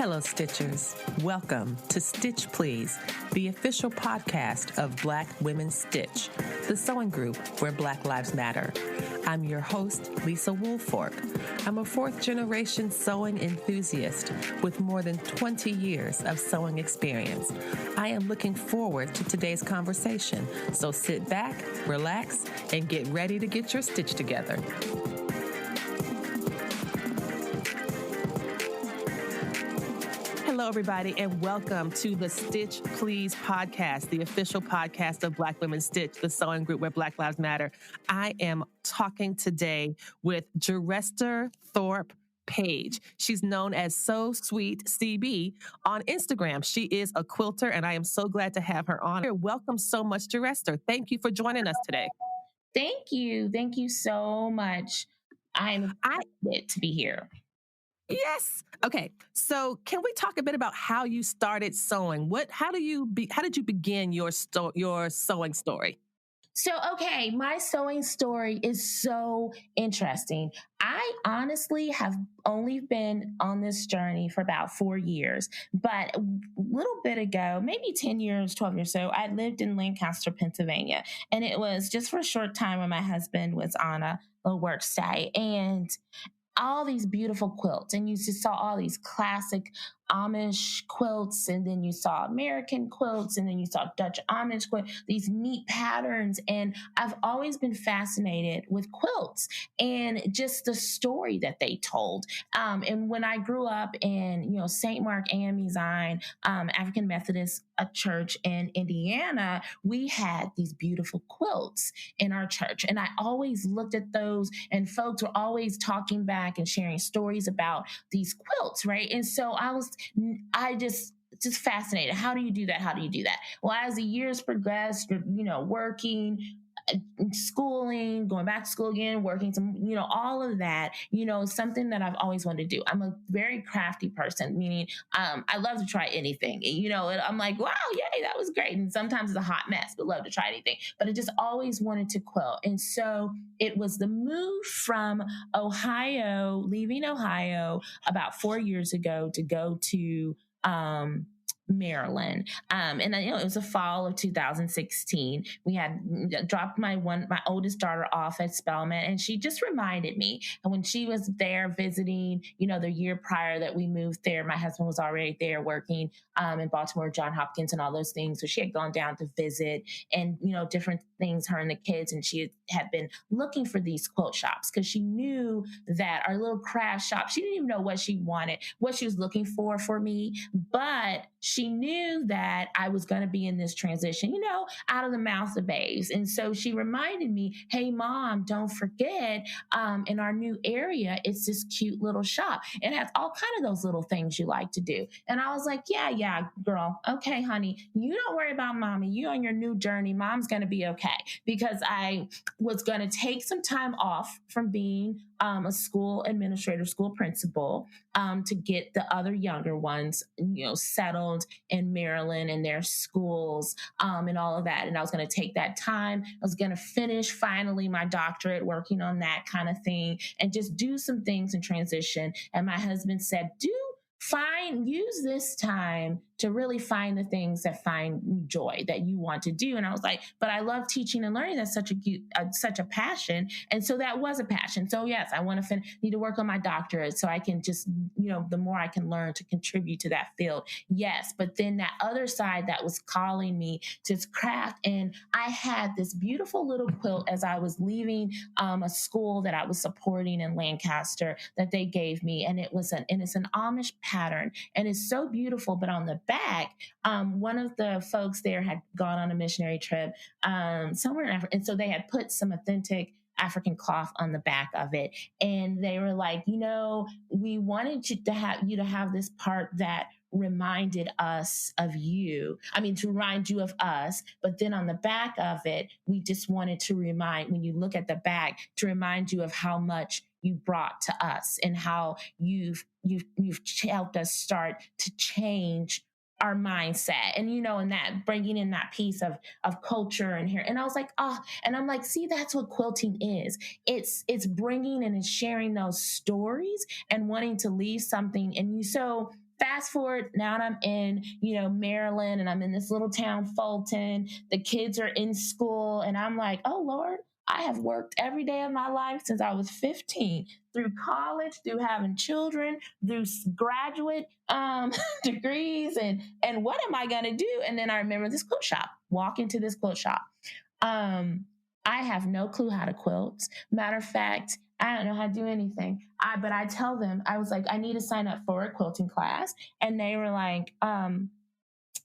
Hello, Stitchers. Welcome to Stitch Please, the official podcast of Black Women Stitch, the sewing group where Black Lives Matter. I'm your host, Lisa Woolfork. I'm a fourth-generation sewing enthusiast with more than 20 years of sewing experience. I am looking forward to today's conversation, so sit back, relax, and get ready to get your stitch together. Hello, everybody, and welcome to the Stitch Please podcast, the official podcast of Black Women Stitch, the sewing group where Black Lives Matter. I am talking today with Jeresther Thorpe Page. She's known as So Sweet Seebee on Instagram. She is a quilter, and I am so glad to have her on. Welcome so much, Jeresther. Thank you for joining us today. Thank you. Thank you so much. I'm excited to be here. Yes. Okay. So can we talk a bit about how you started sewing? How did you begin your sewing story? So, okay, my sewing story is so interesting. I honestly have only been on this journey for about 4 years, but a little bit ago, maybe 10 years, 12 years so, I lived in Lancaster, Pennsylvania, and it was just for a short time when my husband was on a work stay, and all these beautiful quilts, and you just saw all these classic Amish quilts, and then you saw American quilts, and then you saw Dutch Amish quilts, these neat patterns. And I've always been fascinated with quilts and just the story that they told. And when I grew up in, St. Mark AME Zion, African Methodist church in Indiana, we had these beautiful quilts in our church. And I always looked at those, and folks were always talking back and sharing stories about these quilts, right? And so I just fascinated. How do you do that? How do you do that? Well, as the years progressed, working, schooling, going back to school again, working, all of that, something that I've always wanted to do. I'm a very crafty person, meaning I love to try anything. I'm like, wow, yay, that was great. And sometimes it's a hot mess, but love to try anything. But I just always wanted to quilt. And so it was the move from leaving Ohio about 4 years ago to go to Maryland. And it was the fall of 2016. We had dropped my oldest daughter off at Spelman, and she just reminded me. And when she was there visiting, the year prior that we moved there, my husband was already there working in Baltimore, Johns Hopkins, and all those things. So she had gone down to visit and, different things, her and the kids. And she had been looking for these quilt shops because she knew that our little craft shop, she didn't even know what she wanted, what she was looking for me. But she knew that I was going to be in this transition, out of the mouth of babes. And so she reminded me, hey, Mom, don't forget, in our new area, it's this cute little shop. It has all kind of those little things you like to do. And I was like, yeah, girl. Okay, honey, you don't worry about Mommy. You on your new journey. Mom's going to be okay. Because I was going to take some time off from being a school administrator, school principal, to get the other younger ones, settled in Maryland in their schools, and all of that. And I was going to take that time. I was going to finish finally my doctorate, working on that kind of thing, and just do some things in transition. And my husband said, use this time to really find the things that find joy that you want to do. And I was like, but I love teaching and learning. That's such a passion. And so that was a passion. So yes, I want to need to work on my doctorate so I can just, the more I can learn to contribute to that field. Yes. But then that other side that was calling me to craft. And I had this beautiful little quilt as I was leaving a school that I was supporting in Lancaster that they gave me. And it's an Amish pattern, and it's so beautiful. But on the back, one of the folks there had gone on a missionary trip somewhere in Africa, and so they had put some authentic African cloth on the back of it, and they were like, we wanted you to have this part that reminded us of you. To remind you of us, but then on the back of it, we just wanted to remind, when you look at the back, to remind you of how much you brought to us and how you've helped us start to change our mindset, and and that bringing in that piece of culture and here. And I was like, and I'm like, see, that's what quilting is. It's bringing and it's sharing those stories and wanting to leave something. And so fast forward, now I'm in, Maryland, and I'm in this little town, Fulton. The kids are in school, and I'm like, oh Lord, I have worked every day of my life since I was 15, through college, through having children, through graduate degrees, and what am I gonna do? And then I remember this quilt shop. Walk into this quilt shop. I have no clue how to quilt. Matter of fact, I don't know how to do anything. But I tell them, I was like, I need to sign up for a quilting class. And they were like,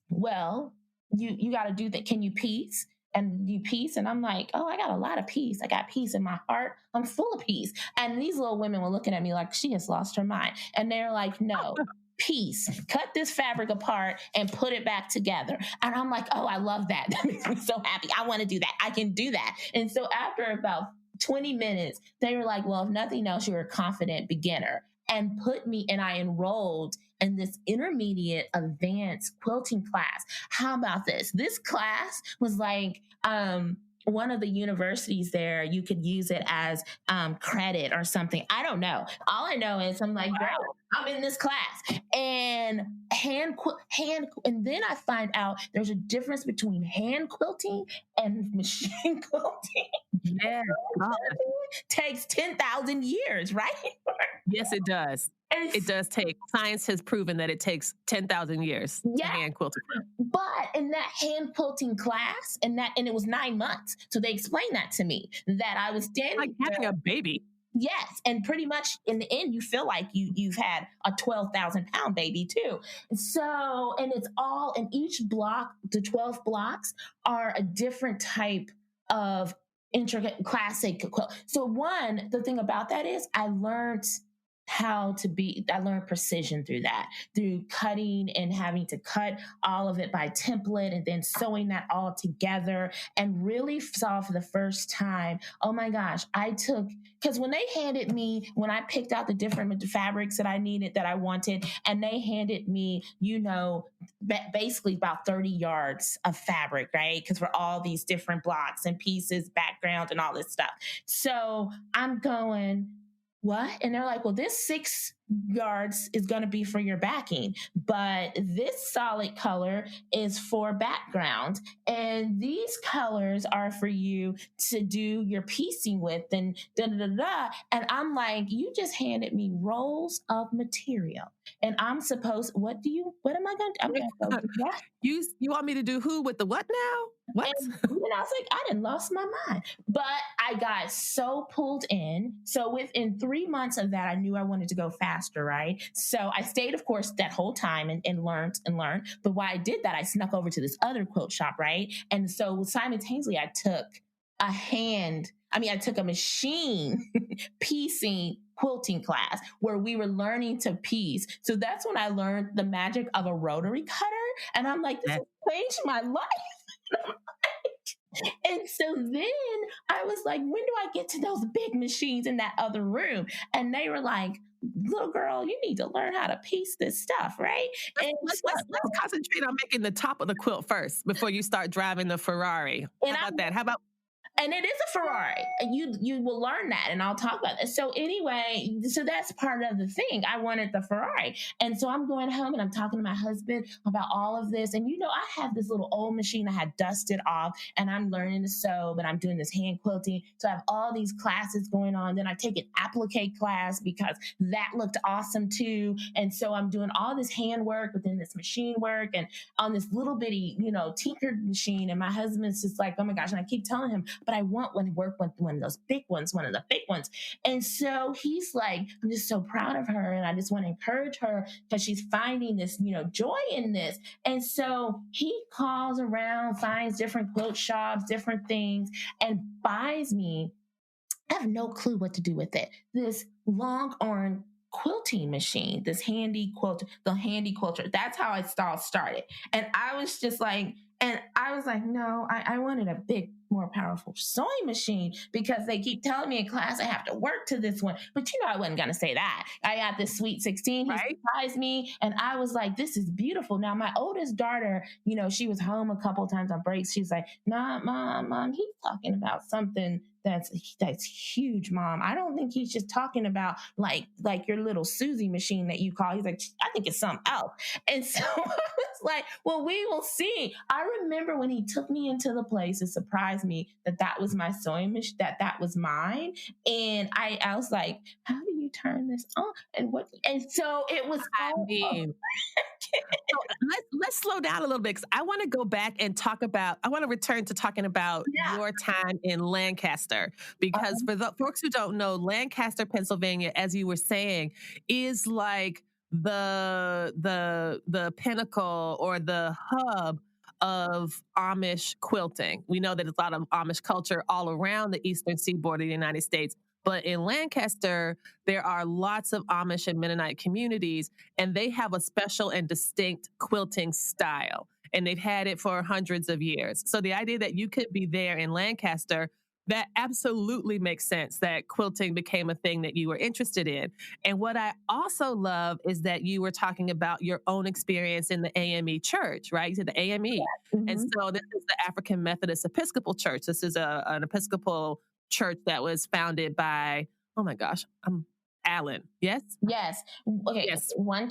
well, you got to do that. Can you piece? And you piece? And I'm like, oh, I got a lot of peace. I got peace in my heart. I'm full of peace. And these little women were looking at me like she has lost her mind. And they're like, no, piece. Cut this fabric apart and put it back together. And I'm like, oh, I love that. That makes me so happy. I want to do that. I can do that. And so after about 20 minutes, they were like, well, if nothing else, you're a confident beginner. And I enrolled in this intermediate advanced quilting class. How about this? This class was like, one of the universities there, you could use it as credit or something. I don't know. All I know is I'm like, wow, I'm in this class, and and then I find out there's a difference between hand quilting and machine quilting. Yeah, takes 10,000 years, right? Yes, it does. It does take. Science has proven that it takes 10,000 years to hand quilt. But in that hand quilting class, and it was 9 months, so they explained that to me, that I was standing like having a baby. Yes, and pretty much in the end, you feel like you've had a 12,000-pound baby too. So, and it's all in each block. The 12 blocks are a different type of intricate classic quilt. So, the thing about that is, I learned precision through cutting and having to cut all of it by template and then sewing that all together, and really saw for the first time, oh my gosh, because when I picked out the different fabrics that I wanted, and they handed me, basically about 30 yards of fabric, right? Because for all these different blocks and pieces, background, and all this stuff. So I'm going, what? And they're like, well, this 6 yards is going to be for your backing, but this solid color is for background, and these colors are for you to do your piecing with, and da da da da. And I'm like, you just handed me rolls of material, and I'm supposed, what am I going to? I'm going to go, what? You want me to do who with the what now? What? And I was like, I done lost my mind. But I got so pulled in. So within 3 months of that, I knew I wanted to go faster, right? So I stayed, of course, that whole time and learned. But while I did that, I snuck over to this other quilt shop, right? And so simultaneously, I took a machine piecing quilting class where we were learning to piece. So that's when I learned the magic of a rotary cutter. And I'm like, this has changed my life. And so then I was like, when do I get to those big machines in that other room? And they were like, little girl, you need to learn how to piece this stuff, right? Let's concentrate on making the top of the quilt first before you start driving the Ferrari. How about And it is a Ferrari. You will learn that, and I'll talk about it. So anyway, so that's part of the thing. I wanted the Ferrari. And so I'm going home and I'm talking to my husband about all of this. And I have this little old machine I had dusted off, and I'm learning to sew, but I'm doing this hand quilting. So I have all these classes going on. Then I take an applique class because that looked awesome too. And so I'm doing all this hand work within this machine work and on this little bitty, tinkered machine. And my husband's just like, oh my gosh. And I keep telling him, but I want one to work with one of those big ones, one of the big ones. And so he's like, I'm just so proud of her. And I just want to encourage her because she's finding this, joy in this. And so he calls around, finds different quilt shops, different things, and buys me, I have no clue what to do with it, this long arm quilting machine, the handy quilter. That's how it all started. And I was just like, And I was like, no, I wanted a big, more powerful sewing machine because they keep telling me in class I have to work to this one. But I wasn't going to say that. I got this sweet 16. He Right? surprised me. And I was like, this is beautiful. Now, my oldest daughter, she was home a couple of times on breaks. She's like, nah, mom, he's talking about something that's huge, mom. I don't think he's just talking about like your little Susie machine that you call. He's like, I think it's something else. And so I was like, well, we will see. I remember when he took me into the place, it surprised me that was my sewing machine, that was mine. And I was like, how do you turn this on? And so it was I mean, so let's slow down a little bit because I want to go back and I want to return to talking about your time in Lancaster. Because for the folks who don't know, Lancaster, Pennsylvania, as you were saying, is like the pinnacle or the hub of Amish quilting. We know that there's a lot of Amish culture all around the eastern seaboard of the United States. But in Lancaster, there are lots of Amish and Mennonite communities, and they have a special and distinct quilting style. And they've had it for hundreds of years. So the idea that you could be there in Lancaster, that absolutely makes sense that quilting became a thing that you were interested in. And what I also love is that you were talking about your own experience in the AME church, right? You said the AME. Mm-hmm. And so this is the African Methodist Episcopal Church. This is an Episcopal church that was founded by, oh my gosh, Allen. Yes? Yes. Okay. Yes. One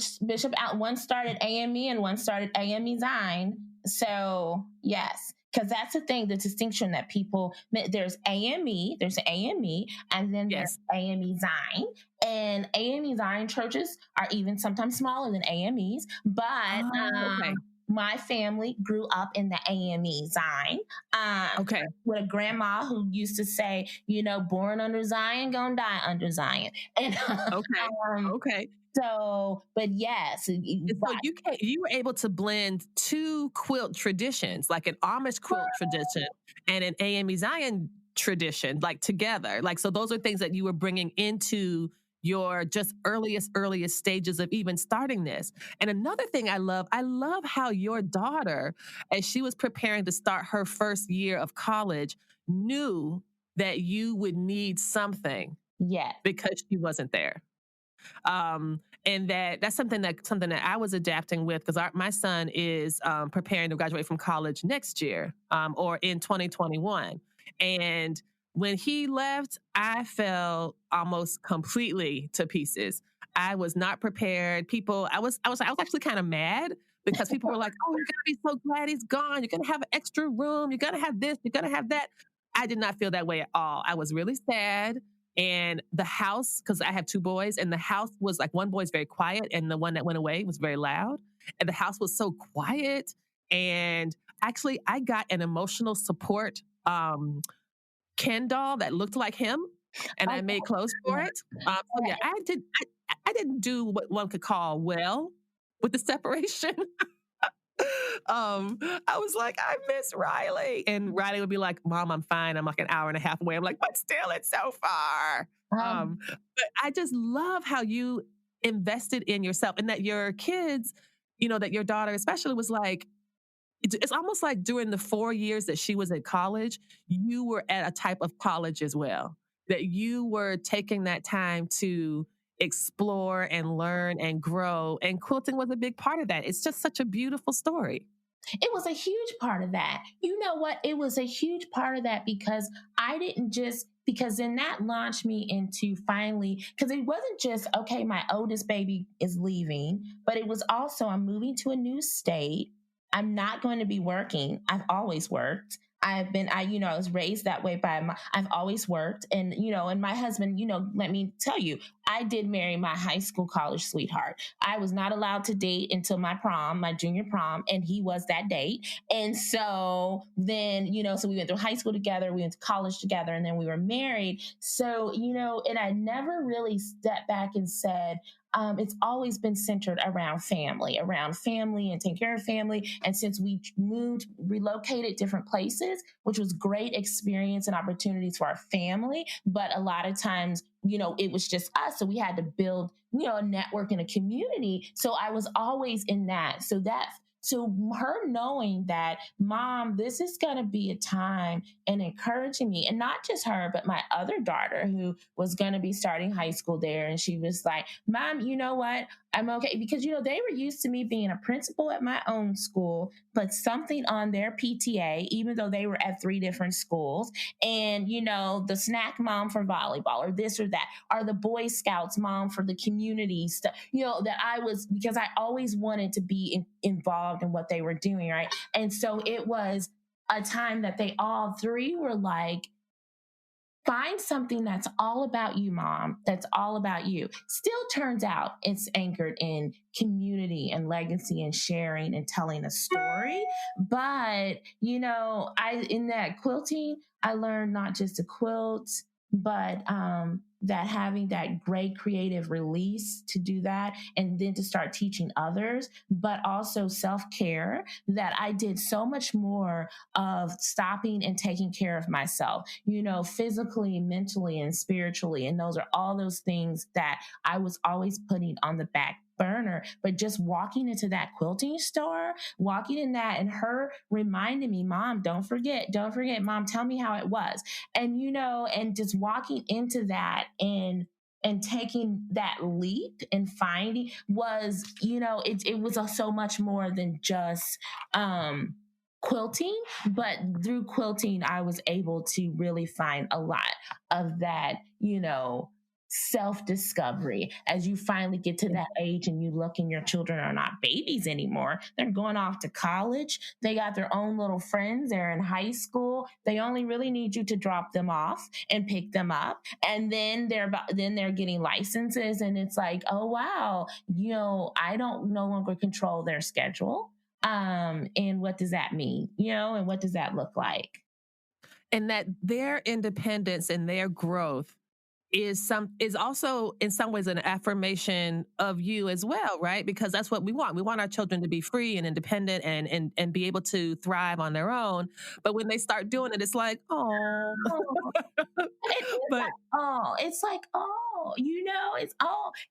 started AME and one started AME Zion. So yes, because that's the thing, the distinction that there's AME, and then there's AME Zion. And AME Zion churches are even sometimes smaller than AMEs, but my family grew up in the AME Zion. With a grandma who used to say, born under Zion, gonna die under Zion. And So, but yes. So you were able to blend two quilt traditions, like an Amish quilt tradition and an AME Zion tradition, like together. Like, so those are things that you were bringing into your just earliest stages of even starting this. And another thing I love how your daughter, as she was preparing to start her first year of college, knew that you would need something. Yeah. Because she wasn't there. And that's something that I was adapting with because my son is preparing to graduate from college next year or in 2021. And when he left, I fell almost completely to pieces. I was not prepared. I was actually kind of mad because people were like, "Oh, you're gonna be so glad he's gone. You're gonna have an extra room. You're gonna have this. You're gonna have that." I did not feel that way at all. I was really sad. And the house, because I have two boys, and the house was like, one boy's very quiet and the one that went away was very loud. And the house was so quiet. And actually, I got an emotional support Ken doll that looked like him, and I made clothes for it. So yeah, I didn't do what one could call well with the separation. I was like, I miss Riley. And Riley would be like, Mom, I'm fine. I'm like an hour and a half away. I'm like, but still, it's so far. But I just love how you invested in yourself and that your kids, that your daughter especially was like, it's almost like during the 4 years that she was at college, you were at a type of college as well, that you were taking that time to explore and learn and grow. And quilting was a big part of that. It's just such a beautiful story. It was a huge part of that. You know what? It was a huge part of that because because then that launched me into finally, because it wasn't just, okay, my oldest baby is leaving, but it was also, I'm moving to a new state. I'm not going to be working. I've always worked. I was raised that way I've always worked. And, and my husband, let me tell you, I did marry my high school college sweetheart. I was not allowed to date until my junior prom, and he was that date. And so then, so we went through high school together, we went to college together, and then we were married. So, and I never really stepped back and said, it's always been centered around family and taking care of family. And since we relocated different places, which was great experience and opportunities for our family, but a lot of times, it was just us. So we had to build, a network and a community. So I was always in that. So so her knowing that, Mom, this is going to be a time, and encouraging me, and not just her, but my other daughter who was going to be starting high school there. And she was like, Mom, you know what? I'm okay. Because, they were used to me being a principal at my own school, but something on their PTA, even though they were at 3 different schools, and, the snack mom for volleyball, or this or that, or the Boy Scouts mom for the community stuff, that I was, because I always wanted to be involved in what they were doing. Right. And so it was a time that they all 3 were like, find something that's all about you, Mom. That's all about you. Still turns out it's anchored in community and legacy and sharing and telling a story. But, in that quilting, I learned not just to quilt, but that having that great creative release to do that, and then to start teaching others, but also self-care, that I did so much more of stopping and taking care of myself, physically, mentally, and spiritually. And those are all those things that I was always putting on the back burner. But just walking into that quilting store, walking in that, and her reminding me, Mom, don't forget, Mom, tell me how it was. And, and just walking into that, and taking that leap and finding was, it was so much more than just quilting. But through quilting, I was able to really find a lot of that, self-discovery, as you finally get to that age and you look and your children are not babies anymore. They're going off to college. They got their own little friends. They're in high school. They only really need you to drop them off and pick them up. And then they're getting licenses, and it's like, oh wow, I don't no longer control their schedule. And what does that mean? And what does that look like? And that their independence and their growth is also in some ways an affirmation of you as well, right? Because that's what we want. We want our children to be free and independent and be able to thrive on their own. But when they start doing it, it's like, oh. It's like, it's,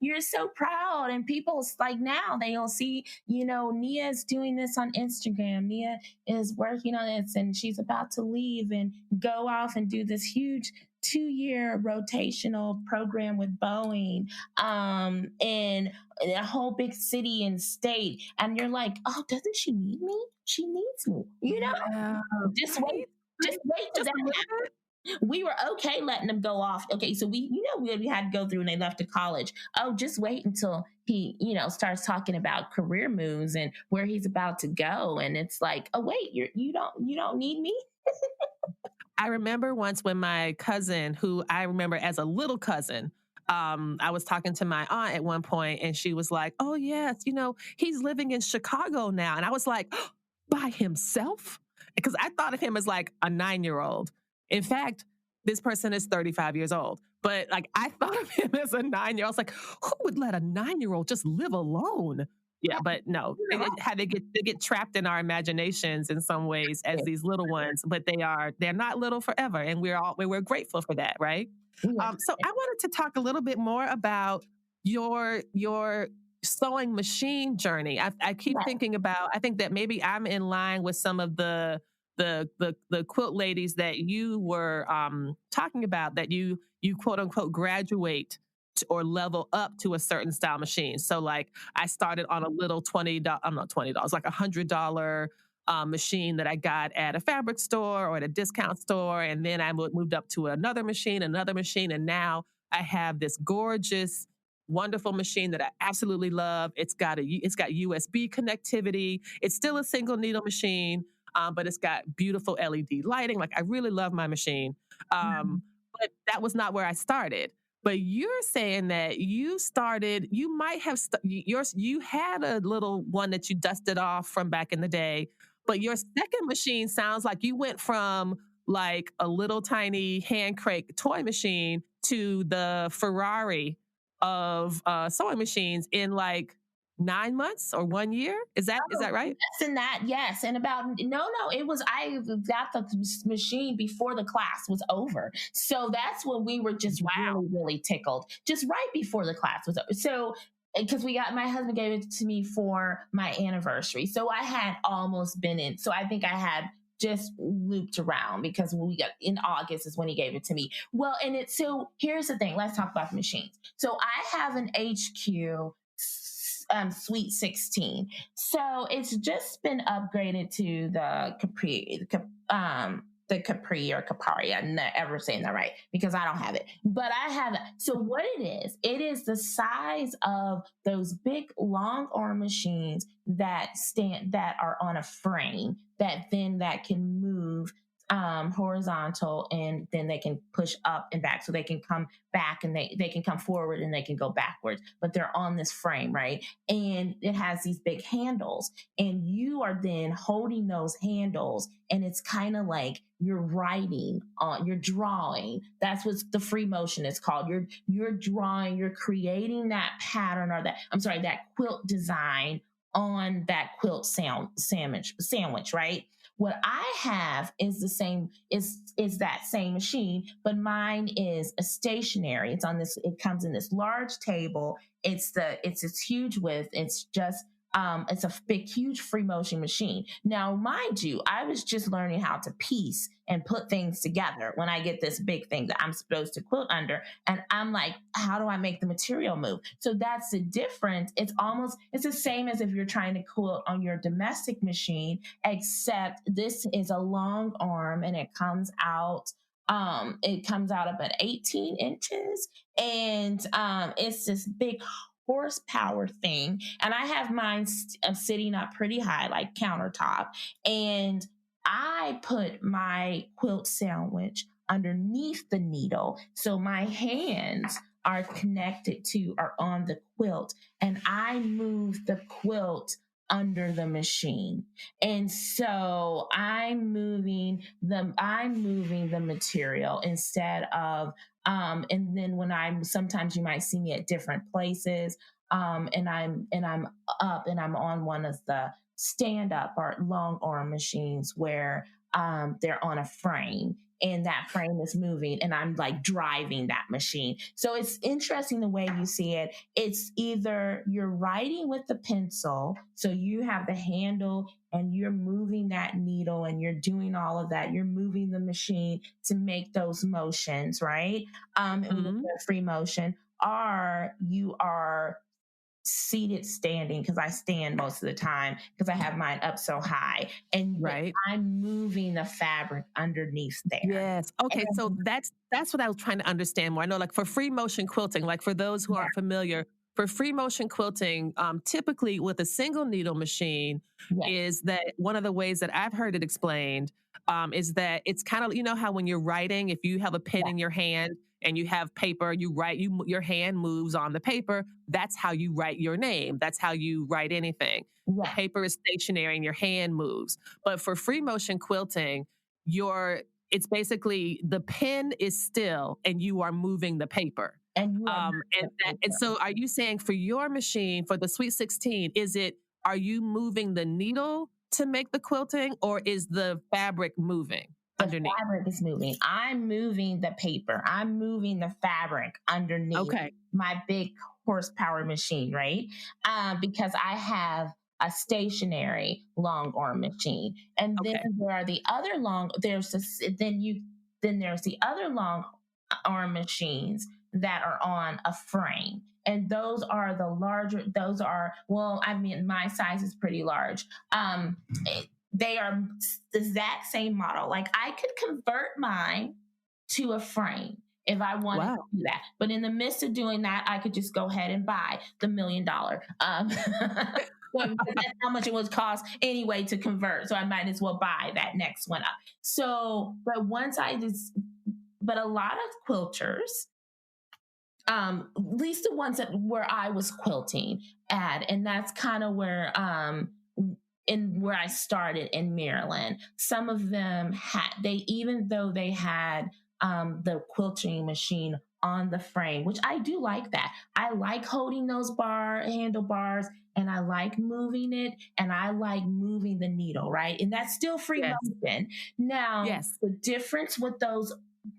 you're so proud. And people's like, now they'll see, Nia's doing this on Instagram. Nia is working on this, and she's about to leave and go off and do this huge 2-year rotational program with Boeing, in a whole big city and state. And you're like, oh, doesn't she need me? She needs me, Yeah. Just wait till that happens. We were okay letting them go off. Okay, so we had to go through, and they left to college. Oh, just wait until he, starts talking about career moves and where he's about to go. And it's like, oh wait, you don't need me. I remember once when my cousin, who I remember as a little cousin, I was talking to my aunt at one point, and she was like, oh yes, he's living in Chicago now. And I was like, oh, by himself? Because I thought of him as like a 9-year-old. In fact, this person is 35 years old. But like, I thought of him as a 9-year-old. I was like, who would let a 9-year-old just live alone? Yeah, but no, they get trapped in our imaginations in some ways as these little ones, but they're not little forever, and we're grateful for that, right? Yeah. So I wanted to talk a little bit more about your sewing machine journey. I keep thinking about. I think that maybe I'm in line with some of the quilt ladies that you were talking about, that you quote unquote graduate or level up to a certain style machine. So like I started on a little $20, like $100 machine that I got at a fabric store or at a discount store. And then I moved up to another machine. And now I have this gorgeous, wonderful machine that I absolutely love. It's got USB connectivity. It's still a single needle machine, but it's got beautiful LED lighting. Like I really love my machine. But that was not where I started. But you're saying that you might have, you had a little one that you dusted off from back in the day, but your second machine sounds like you went from like a little tiny hand crank toy machine to the Ferrari of sewing machines in like 9 months or 1 year. Is that right? Yes, and that, yes. And I got the machine before the class was over. So that's when we were just really, really tickled, just right before the class was over. So because my husband gave it to me for my anniversary. So I had almost been in. So I think I had just looped around because when we got in August is when he gave it to me. Well, so here's the thing. Let's talk about the machines. So I have an HQ Sweet 16. So it's just been upgraded to the Capri or Capari. I'm not ever saying that right because I don't have it, but I have it. So what it is the size of those big long arm machines that are on a frame that can move horizontal, and then they can push up and back, so they can come back and they can come forward and they can go backwards, but they're on this frame, right? And it has these big handles, and you are then holding those handles, and it's kind of like you're drawing. That's what the free motion is called. You're drawing, you're creating that pattern, or that quilt design on that quilt sandwich, right? What I have is that same machine, but mine is a stationary. It comes in this large table. It's huge width. It's just it's a big, huge free motion machine. Now, mind you, I was just learning how to piece and put things together when I get this big thing that I'm supposed to quilt under. And I'm like, how do I make the material move? So that's the difference. It's the same as if you're trying to quilt on your domestic machine, except this is a long arm and it comes out about 18 inches. And it's this big horsepower thing, and I have mine sitting up pretty high, like countertop, and I put my quilt sandwich underneath the needle, so my hands are on the quilt, and I move the quilt under the machine. And so I'm moving the material instead of and then sometimes you might see me at different places, and I'm up and I'm on one of the stand up or long arm machines where they're on a frame, and that frame is moving, and I'm like driving that machine. So it's interesting the way you see it. It's either you're writing with the pencil, so you have the handle and you're moving that needle and you're doing all of that. You're moving the machine to make those motions, right? And the free motion, or you are seated standing, because I stand most of the time because I have mine up so high, and right. I'm moving the fabric underneath there. Yes. Okay. So that's what I was trying to understand more. I know, like for free motion quilting, like for those who aren't familiar, for free motion quilting, typically with a single needle machine, is that one of the ways that I've heard it explained is that it's kind of, you know how when you're writing, if you have a pen in your hand and you have paper, you write, your hand moves on the paper. That's how you write your name. That's how you write anything. The paper is stationary and your hand moves. But for free motion quilting, it's basically the pen is still and you are moving the paper. And so are you saying for your machine, for the Sweet 16, are you moving the needle to make the quilting, or is the fabric moving underneath? The fabric is moving. I'm moving the paper. I'm moving the fabric underneath my big horsepower machine, right? Because I have a stationary long arm machine, and then there are the other there's the other long arm machines that are on a frame. And those are the larger, my size is pretty large. They are the exact same model. Like I could convert mine to a frame if I wanted to do that. But in the midst of doing that, I could just go ahead and buy the $1 million. Well, that's how much it would cost anyway to convert. So I might as well buy that next one up. So, but a lot of quilters, at least the ones where I was quilting at, and that's kind of where I started in Maryland. Some of them even though they had the quilting machine on the frame, which I do like that. I like holding those handlebars, and I like moving it, and I like moving the needle, right? And that's still free motion. Now, the difference with those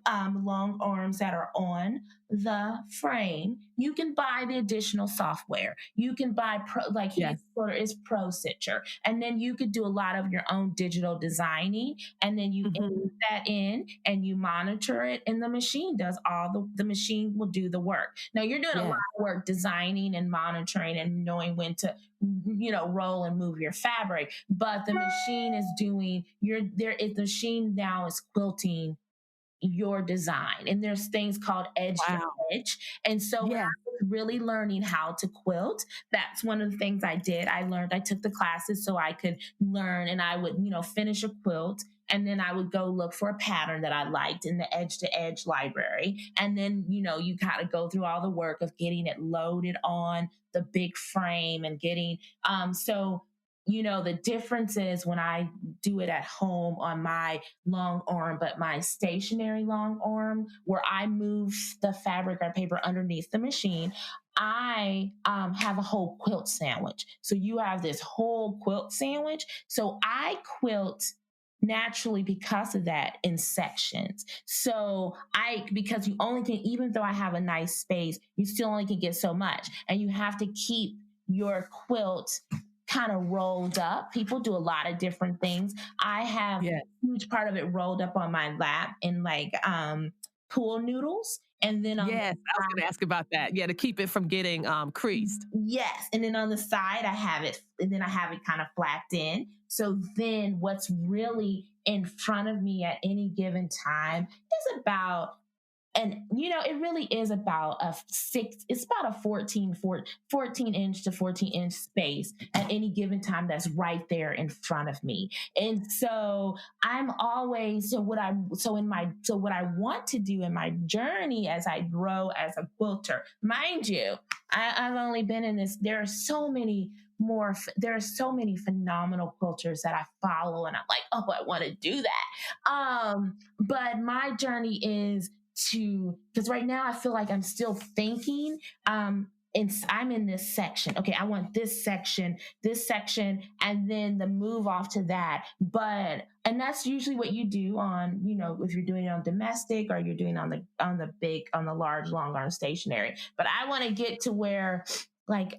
long arms that are on the frame, you can buy the additional software. You can buy like his Yes. order is Pro Stitcher, and then you could do a lot of your own digital designing, and then you Hmm. input that in and you monitor it, and the machine does all the machine will do the work. Now you're doing a lot Yes. of work designing and monitoring and knowing when to roll and move your fabric, but the machine is doing your there is the machine now is quilting your design. And there's things called edge to Wow. edge. And so when Yes. I was really learning how to quilt, that's one of the things I did. I took the classes so I could learn, and I would, finish a quilt. And then I would go look for a pattern that I liked in the edge to edge library. And then, you kind of go through all the work of getting it loaded on the big frame and getting, so the difference is when I do it at home on my long arm, but my stationary long arm, where I move the fabric or paper underneath the machine, I have a whole quilt sandwich. So you have this whole quilt sandwich. So I quilt naturally because of that in sections. So because you only can, even though I have a nice space, you still only can get so much. And you have to keep your quilt kind of rolled up. People do a lot of different things. I have a Yes. huge part of it rolled up on my lap in like pool noodles. And then on the Yes. I was going to ask about that. Yeah, to keep it from getting creased. yes, and then on the side I have it, and then I have it kind of flapped in. So then what's really in front of me at any given time is about, and it really is about it's about a 14 inch to 14 inch space at any given time that's right there in front of me. And so I'm always, so what I want to do in my journey as I grow as a quilter, mind you, I've only been in this, there are so many phenomenal quilters that I follow, and I'm like, oh, I want to do that. But my journey is because right now I feel like I'm still thinking. And I'm in this section. Okay, I want this section, and then the move off to that. And that's usually what you do on, if you're doing it on domestic or you're doing on the large long arm stationary. But I want to get to where like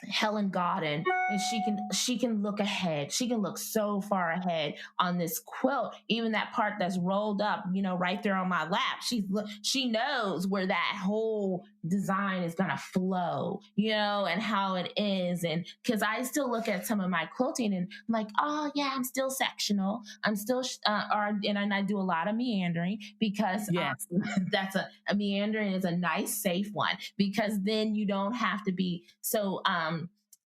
Helen Godden, and she can look ahead. She can look so far ahead on this quilt, even that part that's rolled up, right there on my lap. She knows where that whole design is gonna flow, and how it is. And because I still look at some of my quilting and I'm like, oh yeah, I'm still sectional. I'm still and I do a lot of meandering because Yes. that's a meandering is a nice safe one, because then you don't have to be so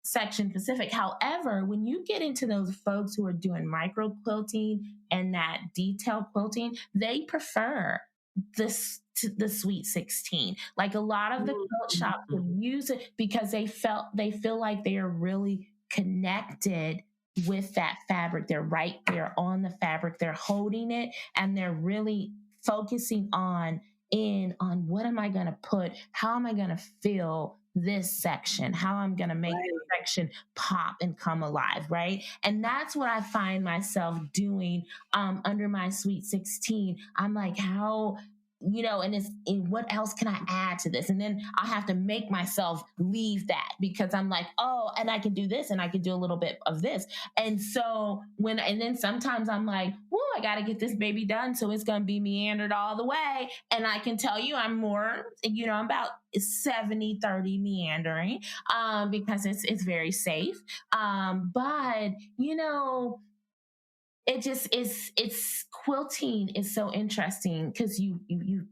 section specific. However, when you get into those folks who are doing micro quilting and that detail quilting, they prefer this to the Sweet 16. Like a lot of the quilt shops Mhm. will use it because they feel like they are really connected with that fabric. They're right there on the fabric. They're holding it, and they're really focusing on what am I going to put? How am I going to fill this section? How I'm going to make Right. this section pop and come alive, right? And that's what I find myself doing under my Sweet 16. I'm like, how and what else can I add to this? And then I have to make myself leave that because I'm like, oh, and I can do this and I can do a little bit of this. And so and then sometimes I'm like, whoa, I got to get this baby done. So it's going to be meandered all the way. And I can tell you I'm more, I'm about 70-30 meandering because it's very safe. But, it just is it's quilting is so interesting because you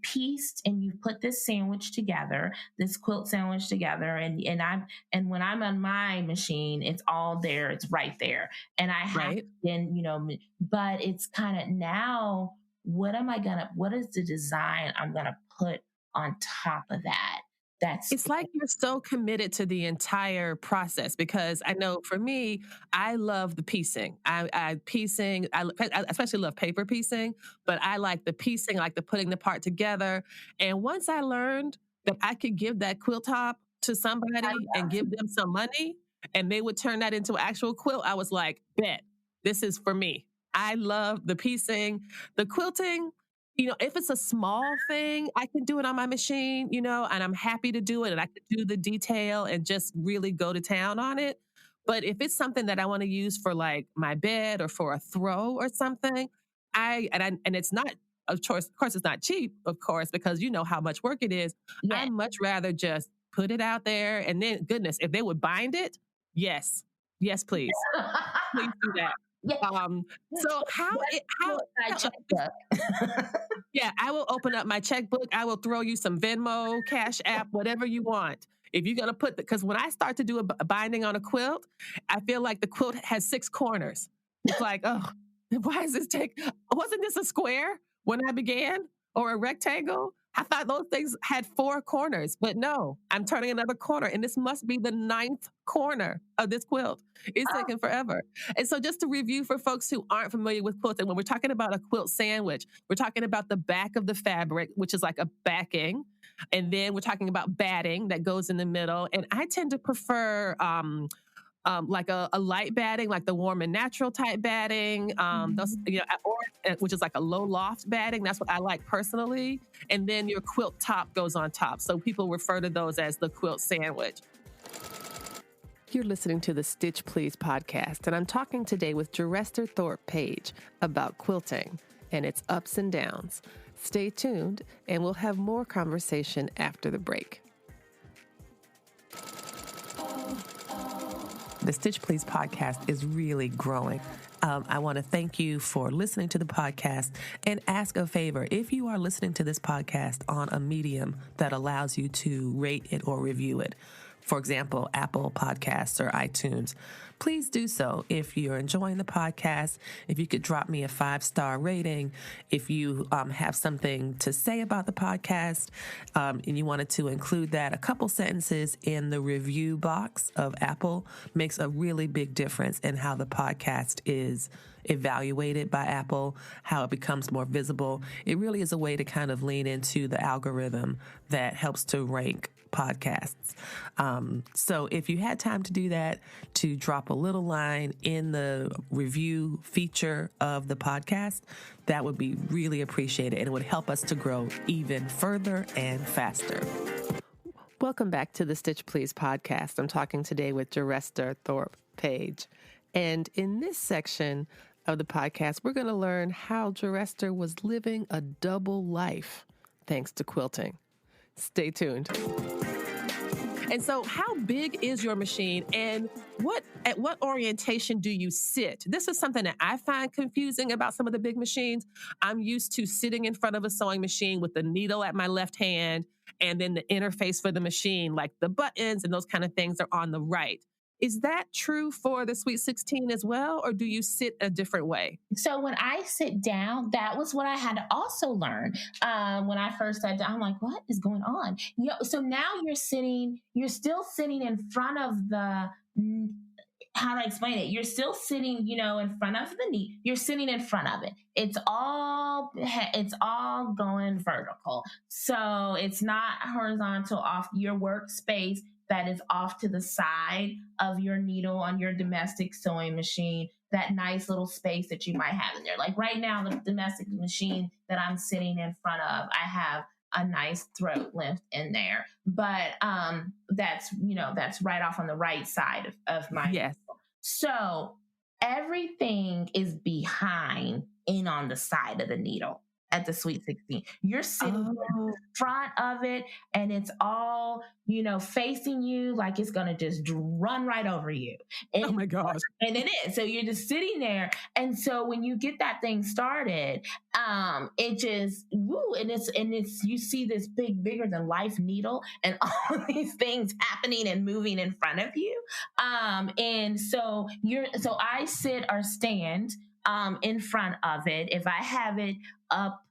pieced and you put this sandwich together, this quilt sandwich together, and when I'm on my machine, it's all there, it's right there, and I have Right. then but it's kind of now, what is the design I'm gonna put on top of that? That's It's like you're so committed to the entire process because I know for me, I love the piecing. I especially love paper piecing, but I like the piecing, I like the putting the part together. And once I learned that I could give that quilt top to somebody and give them some money and they would turn that into an actual quilt, I was like, bet, this is for me. I love the piecing. The quilting, if it's a small thing, I can do it on my machine, and I'm happy to do it and I can do the detail and just really go to town on it. But if it's something that I want to use for like my bed or for a throw or something, and it's not, of course, it's not cheap, of course, because you know how much work it is. Yeah. I'd much rather just put it out there and then, goodness, if they would bind it, yes, yes, please, please do that. Yeah. So yeah, I will open up my checkbook. I will throw you some Venmo, Cash App, whatever you want. If you're going to because when I start to do a binding on a quilt, I feel like the quilt has 6 corners. It's like, oh, why does this wasn't this a square when I began or a rectangle? I thought those things had 4 corners, but no, I'm turning another corner and this must be the 9th corner of this quilt. It's taking forever. And so just to review for folks who aren't familiar with quilting, when we're talking about a quilt sandwich, we're talking about the back of the fabric, which is like a backing. And then we're talking about batting that goes in the middle. And I tend to prefer like a light batting, like the warm and natural type batting, those, or which is like a low loft batting. That's what I like personally. And then your quilt top goes on top. So people refer to those as the quilt sandwich. You're listening to the Stitch Please podcast, and I'm talking today with Jeresther Thorpe Page about quilting and its ups and downs. Stay tuned, and we'll have more conversation after the break. The Stitch Please podcast is really growing. I want to thank you for listening to the podcast and ask a favor. If you are listening to this podcast on a medium that allows you to rate it or review it, for example, Apple Podcasts or iTunes, please do so. If you're enjoying the podcast, if you could drop me a 5-star rating, if you have something to say about the podcast, and you wanted to include that, a couple sentences in the review box of Apple makes a really big difference in how the podcast is evaluated by Apple, how it becomes more visible. It really is a way to kind of lean into the algorithm that helps to rank podcasts. So if you had time to do that, to drop a little line in the review feature of the podcast, that would be really appreciated, and it would help us to grow even further and faster. Welcome back to the Stitch Please podcast. I'm talking today with Jeresther Thorpe Page. And in this section of the podcast, we're going to learn how Jeresther was living a double life thanks to quilting. Stay tuned. And so how big is your machine, and at what orientation do you sit? This is something that I find confusing about some of the big machines. I'm used to sitting in front of a sewing machine with the needle at my left hand, and then the interface for the machine, like the buttons and those kind of things, are on the right. Is that true for the Sweet 16 as well, or do you sit a different way? So when I sit down, that was what I had to also learn. When I first sat down, I'm like, what is going on? So now you're still sitting in front of how do I explain it? You're still sitting, in front of the knee. You're sitting in front of it. It's all going vertical. So it's not horizontal off your workspace that is off to the side of your needle on your domestic sewing machine, that nice little space that you might have in there. Like right now, the domestic machine that I'm sitting in front of, I have a nice throat lift in there, but that's right off on the right side of my yes. needle. So everything is behind in on the side of the needle at the Sweet 16. You're sitting in front of it, and it's all, facing you like it's going to just run right over you. Oh my gosh. And it is. So you're just sitting there. And so when you get that thing started, it just, you see this bigger than life needle and all these things happening and moving in front of you. And so I sit or stand in front of it. If I have it up,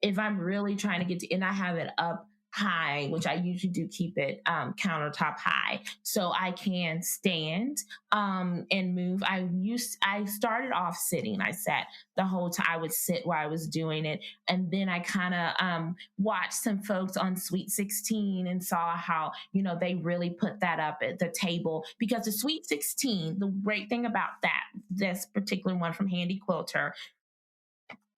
if I'm really trying to get to, and I have it up high, which I usually do keep it countertop high, so I can stand and move. I started off sitting. I sat the whole time. I would sit while I was doing it, and then I kind of watched some folks on Sweet 16 and saw how they really put that up at the table, because the Sweet 16, the great thing about this particular one from Handy Quilter,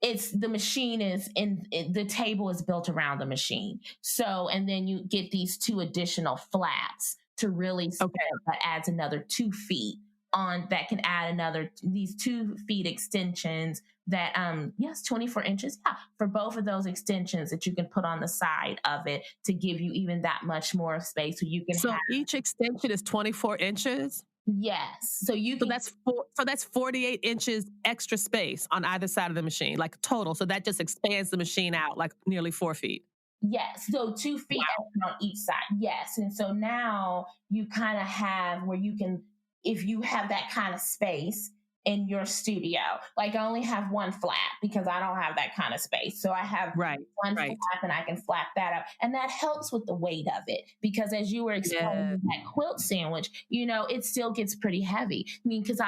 it's the machine is the table is built around the machine. So, and then you get these 2 additional flaps to really Okay. that adds another 2 feet on that can add another these 2 feet extensions that yes 24 inches, yeah, for both of those extensions that you can put on the side of it to give you even that much more space so you can So have each extension is 24 inches. yes so you So can that's 48 inches extra space on either side of the machine, like total. So that just expands the machine out like nearly 4 feet. yes, so 2 feet Wow. extra on each side. Yes. And so now you kind of have where you can, if you have that kind of space in your studio, like I only have one flap because I don't have that kind of space. So I have Right. one flap Right. and I can flap that up. And that helps with the weight of it because as you were Yeah. explaining that quilt sandwich, it still gets pretty heavy. I mean, because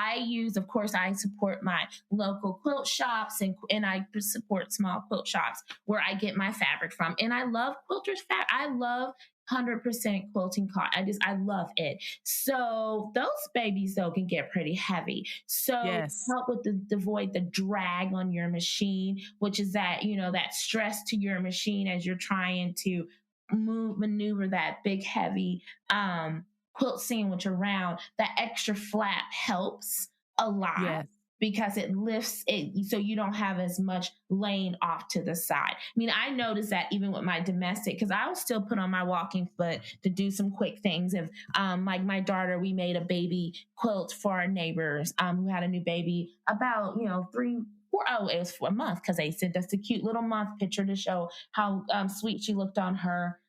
of course, I support my local quilt shops and I support small quilt shops where I get my fabric from. And I love quilters fabric. I love 100% quilting cotton. I love it. So those babies though can get pretty heavy. So Yes. help with the avoid the drag on your machine, which is that, that stress to your machine as you're trying to maneuver that big heavy quilt sandwich around. That extra flap helps a lot Yes. because it lifts it so you don't have as much laying off to the side. I mean, I noticed that even with my domestic, because I will still put on my walking foot to do some quick things. If like my daughter, we made a baby quilt for our neighbors who had a new baby about, 3, 4, oh, it was for a month because they sent us a cute little month picture to show how sweet she looked on her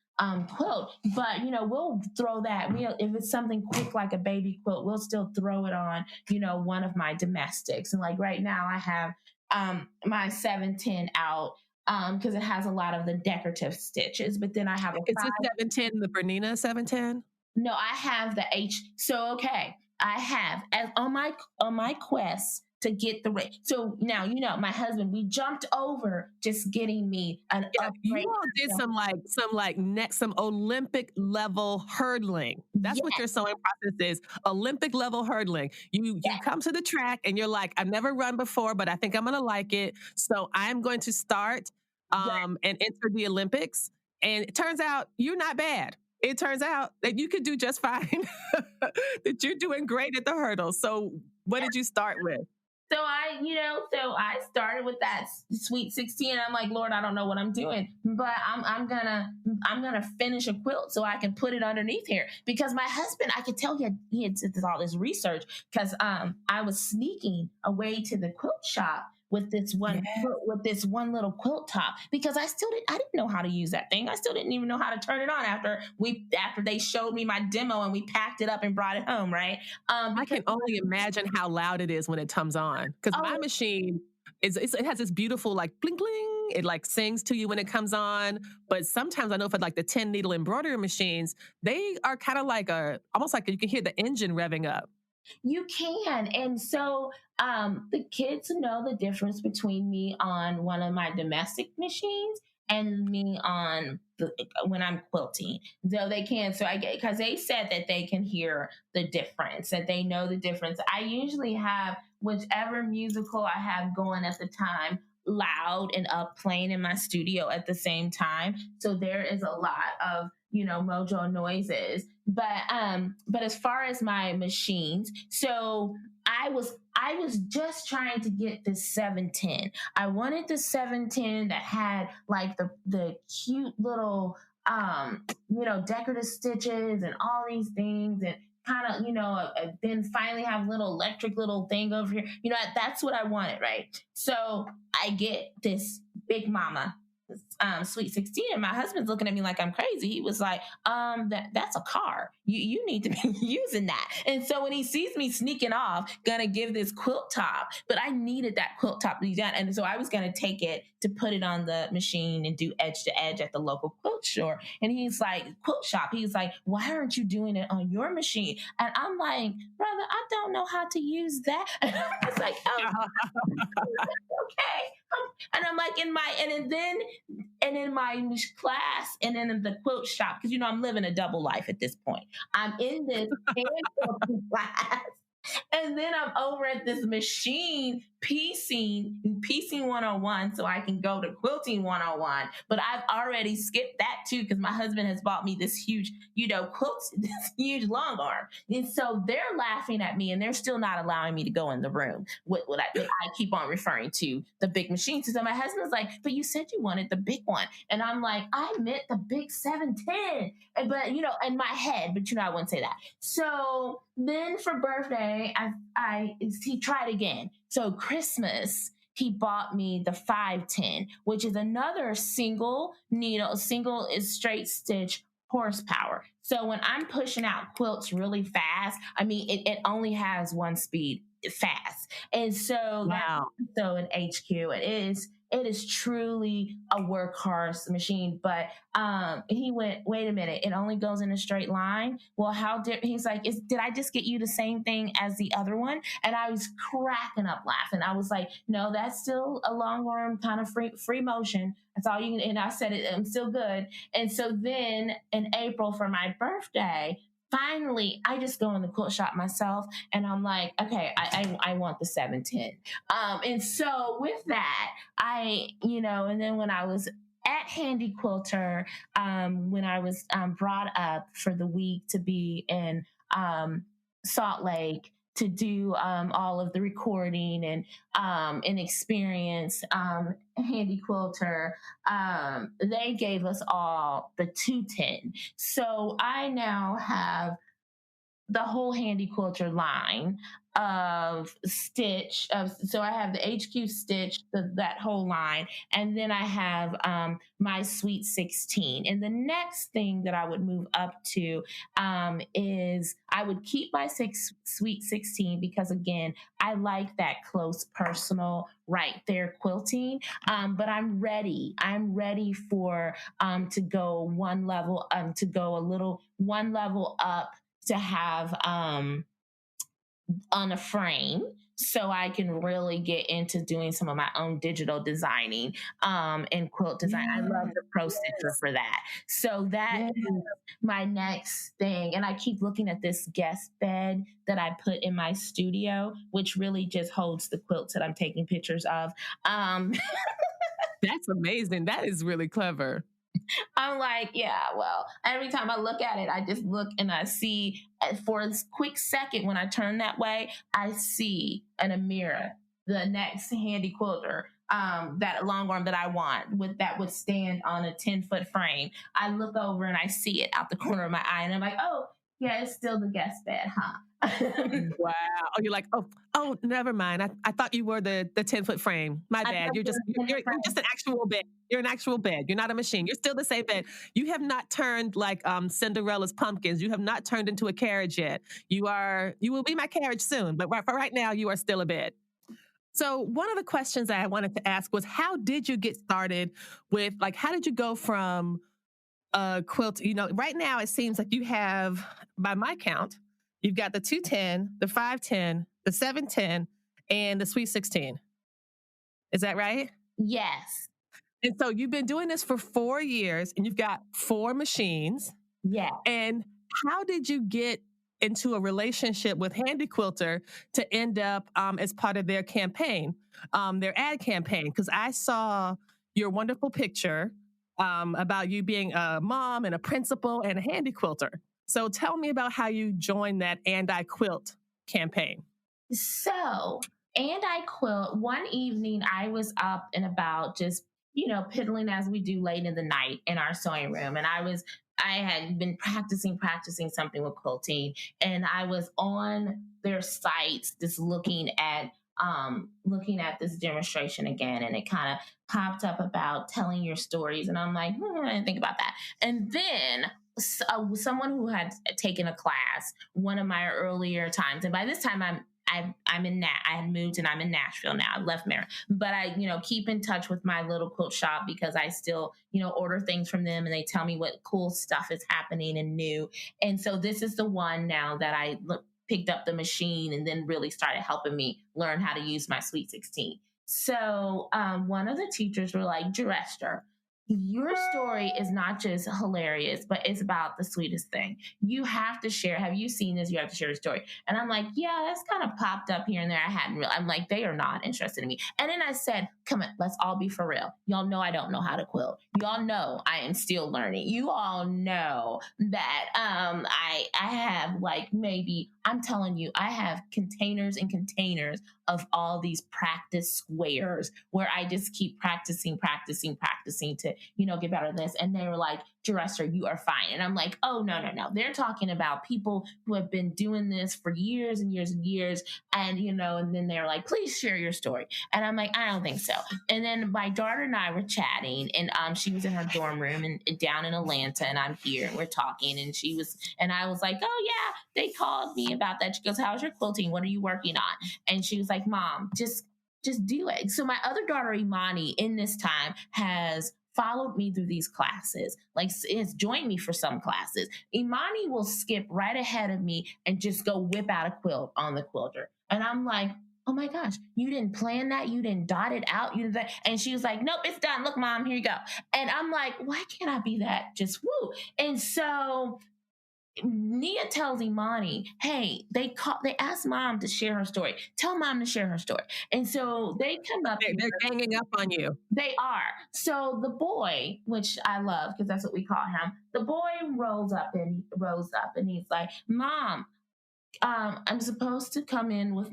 quilt. But we'll throw that. If it's something quick like a baby quilt, we'll still throw it on one of my domestics. And like right now, I have my 710 out because it has a lot of the decorative stitches. But then I have a Is this 5. 710 the Bernina 710? No, I have the H. So okay, I have as on my quest to get the rate. So now my husband. We jumped over just getting me an Yeah, you upgrade. all did some Olympic level hurdling. That's what Yes, your sewing process is. Olympic level hurdling. You yes, come to the track and you're like, I've never run before, but I think I'm gonna like it. So I'm going to start yes. and enter the Olympics. And it turns out you're not bad. It turns out that you could do just fine. That you're doing great at the hurdles. So what did you start with? So I started with that sweet 16. I'm like, Lord, I don't know what I'm doing, but I'm gonna finish a quilt so I can put it underneath here because my husband, I could tell he had did all this research because I was sneaking away to the quilt shop with this one Yeah. with this one little quilt top because I didn't know how to use that thing. I still didn't even know how to turn it on after they showed me my demo and we packed it up and brought it home, right? I Because can only imagine how loud it is when it comes on. Because my oh machine it has this beautiful like bling bling. It like sings to you when it comes on. But sometimes I know for like the 10 needle embroidery machines, they are kind of like almost like you can hear the engine revving up. you can. And so the kids know the difference between me on one of my domestic machines and me on when I'm quilting. Though they can, so I get because they said that they can hear the difference, that they know the difference. I usually have whichever musical I have going at the time loud and up playing in my studio at the same time. So there is a lot of mojo noises. But as far as my machines, so I was just trying to get the 710. I wanted the 710 that had like the cute little decorative stitches and all these things and kind of then finally have little electric little thing over here. That's what I wanted, right? So I get this big mama sweet 16 and my husband's looking at me like I'm crazy. He was like, that's a car. You need to be using that. And so when he sees me sneaking off gonna give this quilt top, but I needed that quilt top to be done, and so I was gonna take it to put it on the machine and do edge to edge at the local quilt store. And he's like, quilt shop, he's like, why aren't you doing it on your machine? And I'm like, brother, I don't know how to use that. And I was like, oh, okay. And I'm like and in my class and in the quilt shop, because I'm living a double life at this point. I'm in this hand quilting class, and and then I'm over at this machine piecing 101 so I can go to quilting 101. But I've already skipped that too because my husband has bought me this huge, quilt, this huge long arm. And so they're laughing at me and they're still not allowing me to go in the room. What I keep on referring to the big machine. So my husband's like, but you said you wanted the big one. And I'm like, I meant the big 710. But, in my head, but I wouldn't say that. So then for birthday, he tried again. So Christmas, he bought me the 510, which is another single is straight stitch horsepower. So when I'm pushing out quilts really fast, it only has one speed, fast. And so wow. That's so in HQ, it is truly a workhorse machine. But he went, wait a minute, it only goes in a straight line. Well, he's like, did I just get you the same thing as the other one? And I was cracking up laughing. I was like, no, that's still a long arm kind of free motion. That's all you can. And I said, I'm still good. And so then in April for my birthday, finally, I just go in the quilt shop myself and I'm like, okay, I want the 710. And so with that, and then when I was at Handy Quilter, when I was brought up for the week to be in Salt Lake to do all of the recording and experience Handy Quilter, they gave us all the 210. So I now have the whole Handy Quilter line of stitch. So I have the HQ stitch, that whole line, and then I have my Sweet 16. And the next thing that I would move up to is I would keep my Sweet 16 because, again, I like that close personal right there quilting. But I'm ready. I'm ready for to go one level up to have on a frame so I can really get into doing some of my own digital designing and quilt design. Yes. I love the Pro Stitcher for that. So that is my next thing. And I keep looking at this guest bed that I put in my studio, which really just holds the quilts that I'm taking pictures of. That's amazing. That is really clever. I'm like, yeah, well, every time I look at it, I just look and I see for a quick second when I turn that way, I see in a mirror the next Handy Quilter, that long arm that I want that would stand on a 10-foot frame. I look over and I see it out the corner of my eye and I'm like, oh, yeah, it's still the guest bed, huh? Wow. Oh, you're like, oh, never mind. I thought you were the 10-foot frame. My bad. You're just an actual bed. You're an actual bed. You're not a machine. You're still the same bed. You have not turned like Cinderella's pumpkins. You have not turned into a carriage yet. You will be my carriage soon, but for right now, you are still a bed. So one of the questions I wanted to ask was, how did you get started with, like, how did you go from quilt? Right now it seems like you have, by my count, you've got the 210, the 510, the 710, and the Sweet 16. Is that right? Yes. And so you've been doing this for 4 years and you've got 4 machines. Yeah. And how did you get into a relationship with Handy Quilter to end up as part of their campaign, their ad campaign? Because I saw your wonderful picture about you being a mom and a principal and a Handy Quilter. So tell me about how you joined that And I Quilt campaign. So, And I Quilt, one evening I was up and about just, piddling as we do late in the night in our sewing room. And I had been practicing something with quilting, and I was on their sites just looking at this demonstration again, and it kind of popped up about telling your stories. And I'm like, I didn't think about that. And then someone who had taken a class one of my earlier times, and by this time I had moved and I'm in Nashville now. I left Maryland, but I, keep in touch with my little quilt shop because I still, order things from them and they tell me what cool stuff is happening and new. And so this is the one now that I picked up the machine and then really started helping me learn how to use my Sweet 16. So one of the teachers were like, Jeresther, your story is not just hilarious, but it's about the sweetest thing. You have to share. Have you seen this? You have to share your story. And I'm like, yeah, that's kind of popped up here and there. I hadn't really, I'm like, they are not interested in me. And then I said, come on, let's all be for real. Y'all know I don't know how to quilt. Y'all know I am still learning. You all know that I have like maybe, I'm telling you, I have containers and containers of all these practice squares where I just keep practicing to, get better at this. And they were like, Jeresther, you are fine. And I'm like, oh, no, no, no. They're talking about people who have been doing this for years and years and years. And, and then they're like, please share your story. And I'm like, I don't think so. And then my daughter and I were chatting, and she was in her dorm room and down in Atlanta, and I'm here and we're talking. And I was like, oh yeah, they called me about that. She goes, how's your quilting? What are you working on? And she was like, Mom, just do it. So my other daughter, Imani, in this time has followed me through these classes, like has joined me for some classes. Imani will skip right ahead of me and just go whip out a quilt on the quilter. And I'm like, oh my gosh, you didn't plan that? You didn't dot it out? You didn't. And she was like, nope, it's done. Look, Mom, here you go. And I'm like, why can't I be that? Just woo. And so Nia tells Imani, hey, they asked Mom to share her story. Tell Mom to share her story. And so they come up. They're ganging up on you. They are. So the boy, which I love because that's what we call him, the boy rose up and he's like, Mom, I'm supposed to come in with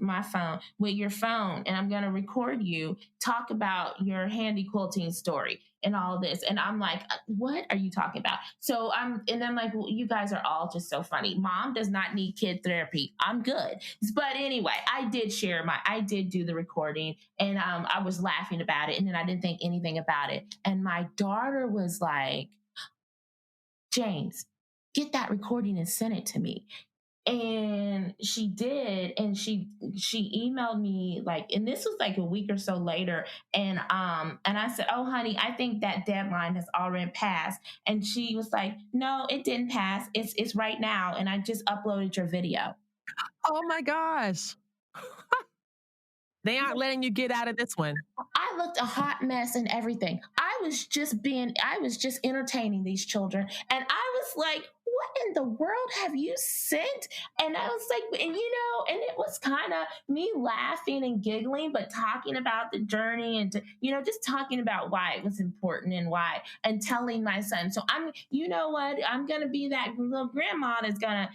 your phone, and I'm going to record you talk about your handy quilting story and all this. And I'm like, what are you talking about? So I'm like, well, you guys are all just so funny. Mom does not need kid therapy. I'm good. But anyway, I did do the recording, and I was laughing about it. And then I didn't think anything about it. And my daughter was like, James, get that recording and send it to me. And she did, and she emailed me and this was like a week or so later, and I said, oh honey, I think that deadline has already passed. And she was like, no, it didn't pass, it's right now, and I just uploaded your video. Oh my gosh. They aren't letting you get out of this one. I looked a hot mess and everything. I was just entertaining these children, and I was like, what in the world have you sent? And I was like, and it was kind of me laughing and giggling, but talking about the journey and just talking about why it was important and telling my son. So I'm going to be that little grandma that's going to,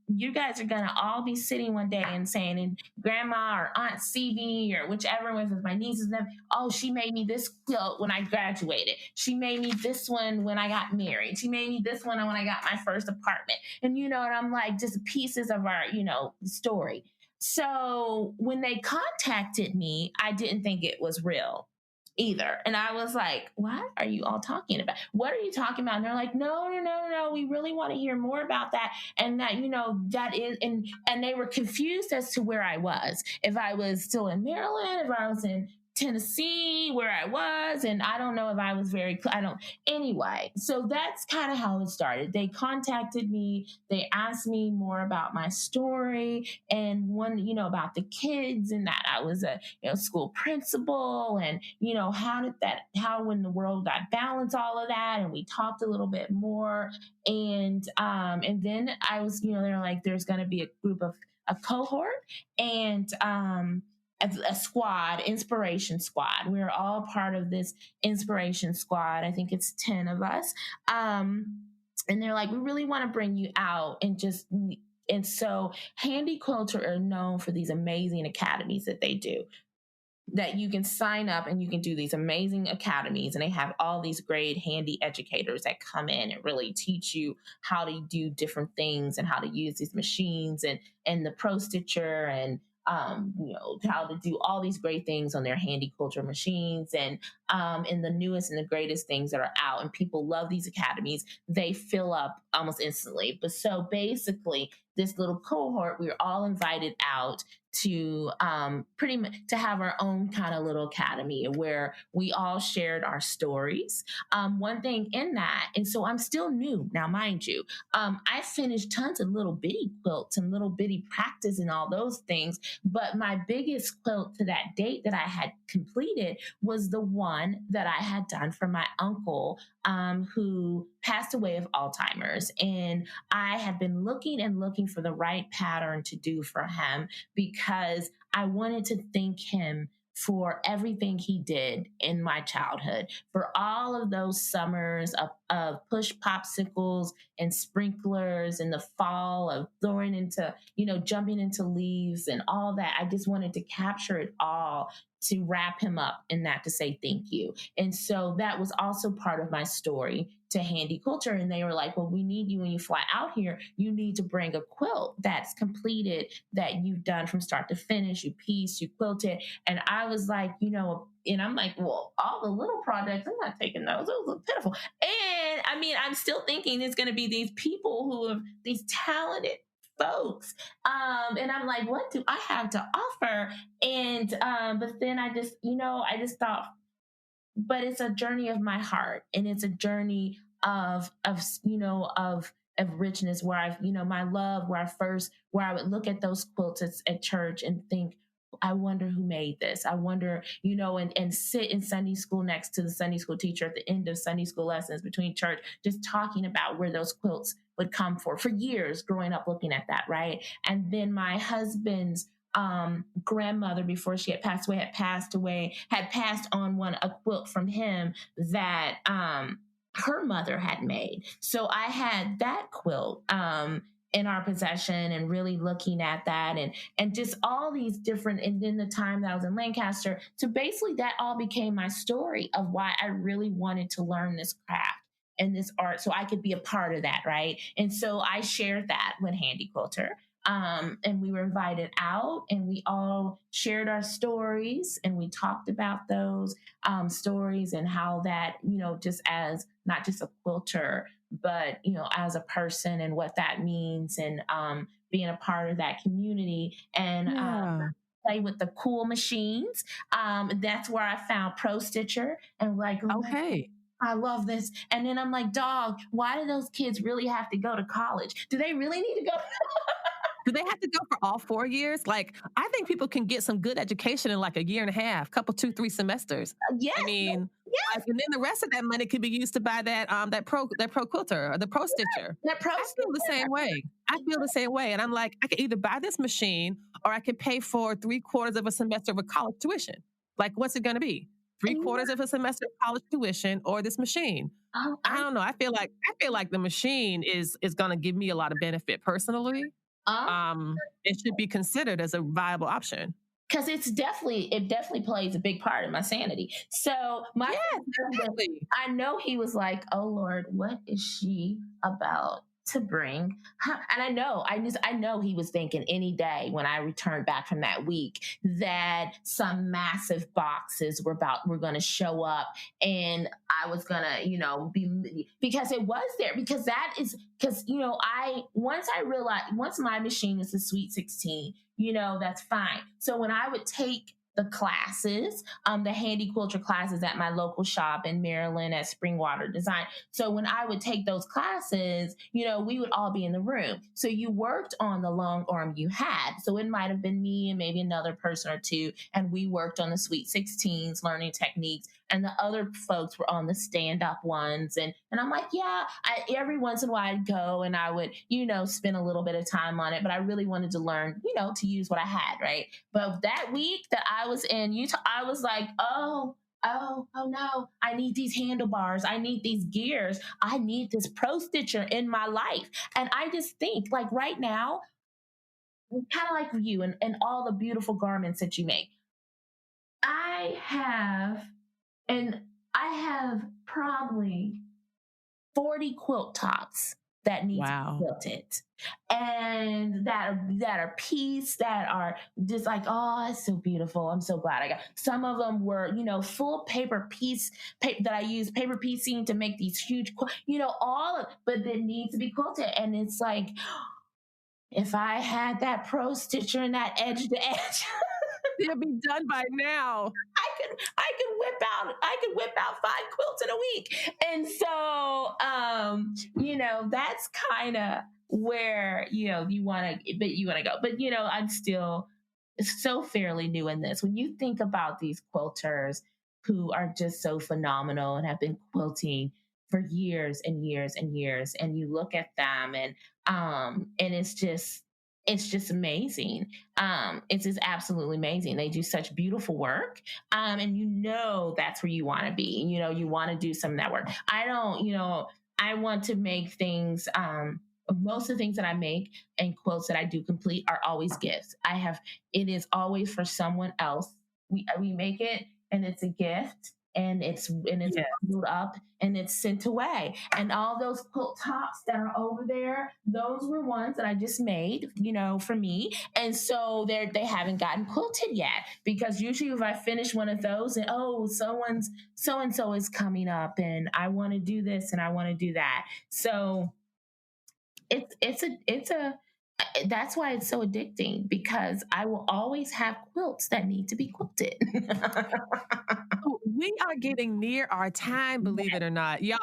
you guys are going to all be sitting one day and saying, and Grandma or Aunt Seebee or whichever one of my nieces, oh, she made me this quilt when I graduated. She made me this one when I got married. She made me this one when I got my first apartment. And, and I'm like, just pieces of our, story. So when they contacted me, I didn't think it was real either. And I was like, what are you all talking about? What are you talking about? And they're like, no, we really want to hear more about that. And that, that is, and they were confused as to where I was. If I was still in Maryland, if I was in Tennessee, where I was, and I don't know if I was anyway. So that's kind of how it started. They contacted me, they asked me more about my story, and one, about the kids, and that I was a school principal, and how in the world I balance all of that, and we talked a little bit more, and then I was, they're like, there's going to be a cohort, and a squad, inspiration squad. We're all part of this inspiration squad. I think it's 10 of us. And they're like, we really want to bring you out and so Handy Quilter are known for these amazing academies that they do, that you can sign up and you can do these amazing academies, and they have all these great handy educators that come in and really teach you how to do different things and how to use these machines and the Pro Stitcher and how to do all these great things on their Handy Quilter machines and the newest and the greatest things that are out. And people love these academies. They fill up almost instantly. But so basically, this little cohort, we were all invited out to pretty much to have our own kind of little academy where we all shared our stories. One thing in that, and so I'm still new now, mind you, I finished tons of little bitty quilts and little bitty practice and all those things. But my biggest quilt to that date that I had completed was the one that I had done for my uncle, who passed away of Alzheimer's. And I had been looking and looking for the right pattern to do for him because I wanted to thank him for everything he did in my childhood, for all of those summers of push popsicles and sprinklers in the fall, of throwing into, jumping into leaves and all that. I just wanted to capture it all to wrap him up in that, to say thank you. And so that was also part of my story to Handy Quilter. And they were like, well, we need you when you fly out here. You need to bring a quilt that's completed, that you've done from start to finish. You pieced, you quilted. And I was like, and I'm like, well, all the little projects, I'm not taking those. Those look pitiful. And I mean, I'm still thinking it's going to be these people who have these talented folks. And I'm like, what do I have to offer? And, but then I just thought, but it's a journey of my heart, and it's a journey of richness, where I've, my love, where I would look at those quilts at church and think, I wonder who made this. I wonder, and sit in Sunday school next to the Sunday school teacher at the end of Sunday school lessons between church, just talking about where those quilts would come for years growing up, looking at that. Right. And then my husband's grandmother, before she had passed away, had passed on a quilt from him that her mother had made. So I had that quilt in our possession, and really looking at that, and just all these different, and then the time that I was in Lancaster. So basically that all became my story of why I really wanted to learn this craft and this art, so I could be a part of that, right? And so I shared that with Handy Quilter. And we were invited out, and we all shared our stories, and we talked about those stories, and how that, just as not just a quilter, but, as a person, and what that means, and being a part of that community, and play with the cool machines. That's where I found Pro Stitcher, and like, okay. I love this. And then I'm like, dog, why do those kids really have to go to college? Do they really need to go? Do they have to go for all 4 years? Like, I think people can get some good education in like a year and a half, 2-3 semesters. Yes. I mean, yes. And then the rest of that money could be used to buy that pro quilter or the Pro Stitcher. That Pro I feel the same way. And I'm like, I could either buy this machine, or I could pay for 3/4 of a semester of a college tuition. Like, what's it going to be? 3/4 of a semester of college tuition, or this machine? I don't know. I feel like the machine is going to give me a lot of benefit personally. It should be considered as a viable option. Because it definitely plays a big part in my sanity. So exactly. I know he was like, oh Lord, what is she about to bring? And I know he was thinking any day when I returned back from that week that some massive boxes were going to show up, and I was going to, be, because it was there, because once my machine is a Sweet 16, that's fine. So when I would take the classes, the Handy Quilter classes at my local shop in Maryland at Springwater Design. So when I would take those classes, we would all be in the room. So you worked on the long arm you had. So it might have been me and maybe another person or two. And we worked on the Sweet 16s, learning techniques. And the other folks were on the stand-up ones. And I'm like, every once in a while I'd go and I would, spend a little bit of time on it. But I really wanted to learn, to use what I had, right? But that week that I was in Utah, I was like, oh no, I need these handlebars. I need these gears. I need this Pro Stitcher in my life. And I just think, like, right now, kind of like you and all the beautiful garments that you make, I have probably 40 quilt tops that need to be quilted, and that are pieced, that are just like, oh, it's so beautiful. I'm so glad I got some of them. Were full paper that I use paper piecing to make these huge, but that needs to be quilted. And it's like, if I had that pro stitcher and that edge to edge, it'll be done by now. I could whip out 5 quilts in a week. And so, that's kind of where, you want to go. But, I'm still so fairly new in this. When you think about these quilters who are just so phenomenal and have been quilting for years and years and years, and you look at them and it's just amazing. It's just absolutely amazing. They do such beautiful work. And that's where you want to be. You want to do some of that work. I want to make things, most of the things that I make and quilts that I do complete are always gifts. It is always for someone else. We make it and it's a gift and it's bundled up and it's sent away. And all those quilt tops that are over there, those were ones that I just made, for me. And so they haven't gotten quilted yet, because usually if I finish one of those and so and so is coming up and I want to do this and I want to do that. So that's why it's so addicting, because I will always have quilts that need to be quilted. We are getting near our time, believe it or not. Y'all,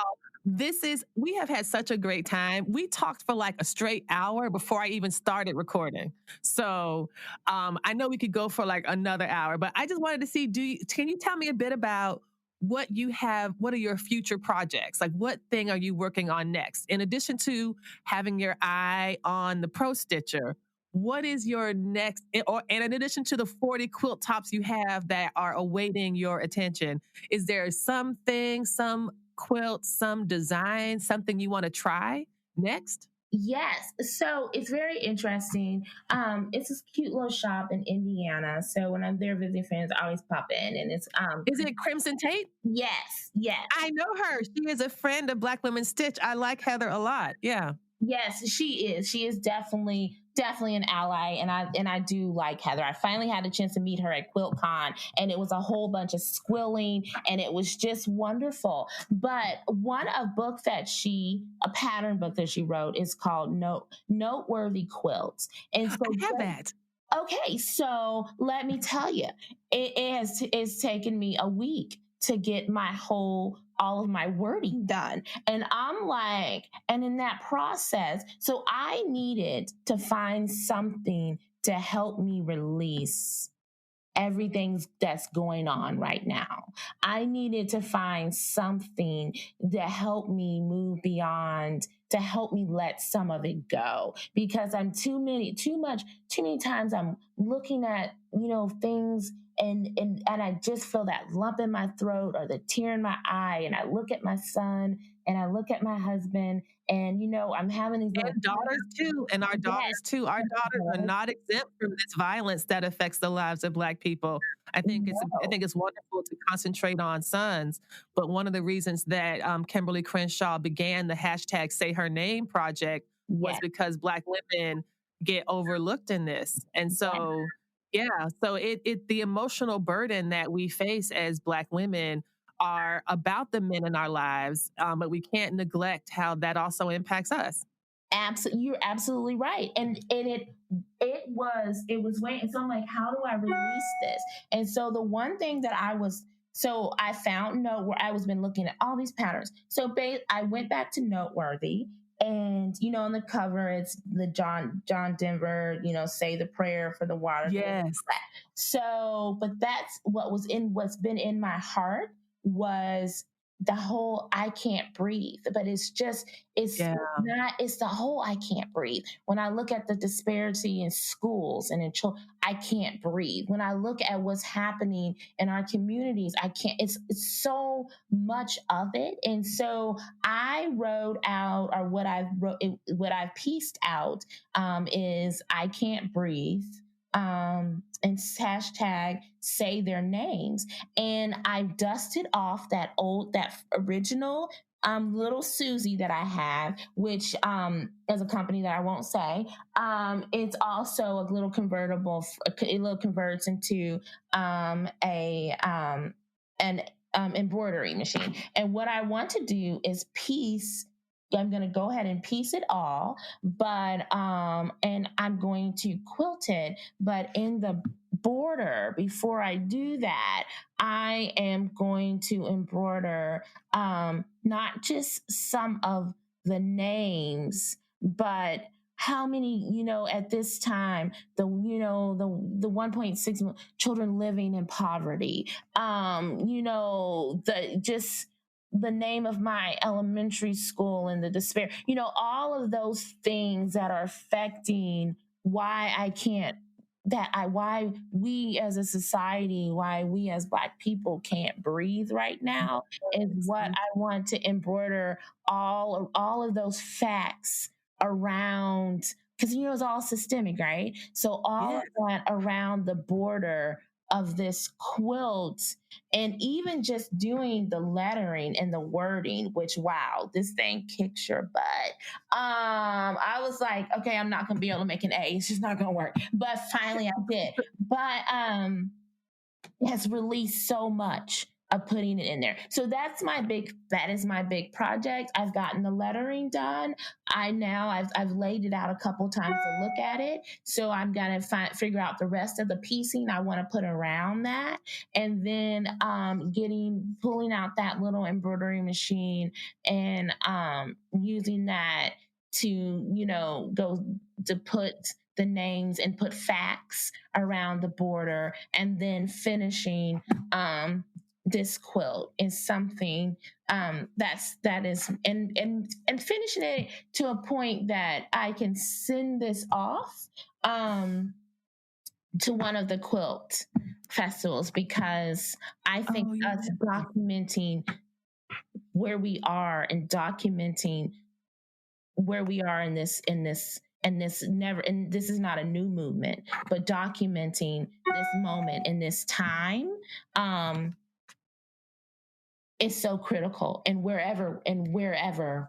we have had such a great time. We talked for like a straight hour before I even started recording. So I know we could go for like another hour, but I just wanted to see, can you tell me a bit about what you have? What are your future projects? Like, what thing are you working on next? In addition to having your eye on the Pro Stitcher, what is your next, and in addition to the 40 quilt tops you have that are awaiting your attention, is there something, some quilt, some design, something you want to try next? Yes. So it's very interesting. It's this cute little shop in Indiana. So when I'm there visiting friends, I always pop in, and it's Is it Crimson Tate? Yes, yes. I know her. She is a friend of Black Women Stitch. I like Heather a lot. Yeah. Yes, she is. She is definitely an ally, and I do like Heather. I finally had a chance to meet her at QuiltCon, and it was a whole bunch of squilling, and it was just wonderful. But a pattern book that she wrote is called Noteworthy Quilts, and so I have that. Okay, so let me tell you, it's taken me a week to get all of my wording done. And I'm like, and in that process, so I needed to find something to help me release everything that's going on right now. I needed to find something that helped me move beyond, to help me let some of it go, because I'm too many times I'm looking at, things and I just feel that lump in my throat or the tear in my eye, and I look at my son and I look at my husband, and I'm having these and daughters too, and our daughters too. Our daughters are not exempt from this violence that affects the lives of Black people. I think it's wonderful to concentrate on sons, but one of the reasons that Kimberly Crenshaw began the hashtag Say Her Name project was because Black women get overlooked in this, and so so the emotional burden that we face as Black women are about the men in our lives, but we can't neglect how that also impacts us. Absolutely, you're absolutely right. And it was waiting. So I'm like, how do I release this? And so the one thing that I found where I was been looking at all these patterns. So I went back to Noteworthy, and on the cover it's the John Denver, say the prayer for the water. Yes. So, but that's what's been in my heart was the whole I can't breathe. But it's the whole I can't breathe. When I look at the disparity in schools and in children, I can't breathe. When I look at what's happening in our communities, I can't. It's so much of it. And so I wrote out, or what I've pieced out, is I can't breathe. And hashtag say their names. And I dusted off that original little Susie that I have, which is a company that I won't say. It's also a little convertible. It little converts into an embroidery machine. And what I want to do is piece to go ahead and piece it all, but and I'm going to quilt it, but in the border, before I do that, I am going to embroider not just some of the names, but how many, at this time, the 1.6 million children living in poverty, the name of my elementary school and the despair, all of those things that are affecting why we as a society, why we as Black people can't breathe right now, is what I want to embroider all of those facts around, because it's all systemic, right? So all of that around the border of this quilt, and even just doing the lettering and the wording, which, wow, this thing kicks your butt. I was like, okay, I'm not gonna be able to make an A. It's just not gonna work. But finally I did. But it has released so much of putting it in there. So that is my big project. I've gotten the lettering done. I've laid it out a couple times to look at it. So I'm gonna figure out the rest of the piecing I want to put around that, and then pulling out that little embroidery machine and using that to go to put the names and put facts around the border, and then finishing this quilt is something that is and finishing it to a point that I can send this off to one of the quilt festivals, because I think us documenting where we are and documenting where we are in this and this is not a new movement, but documenting this moment in this time is so critical, and wherever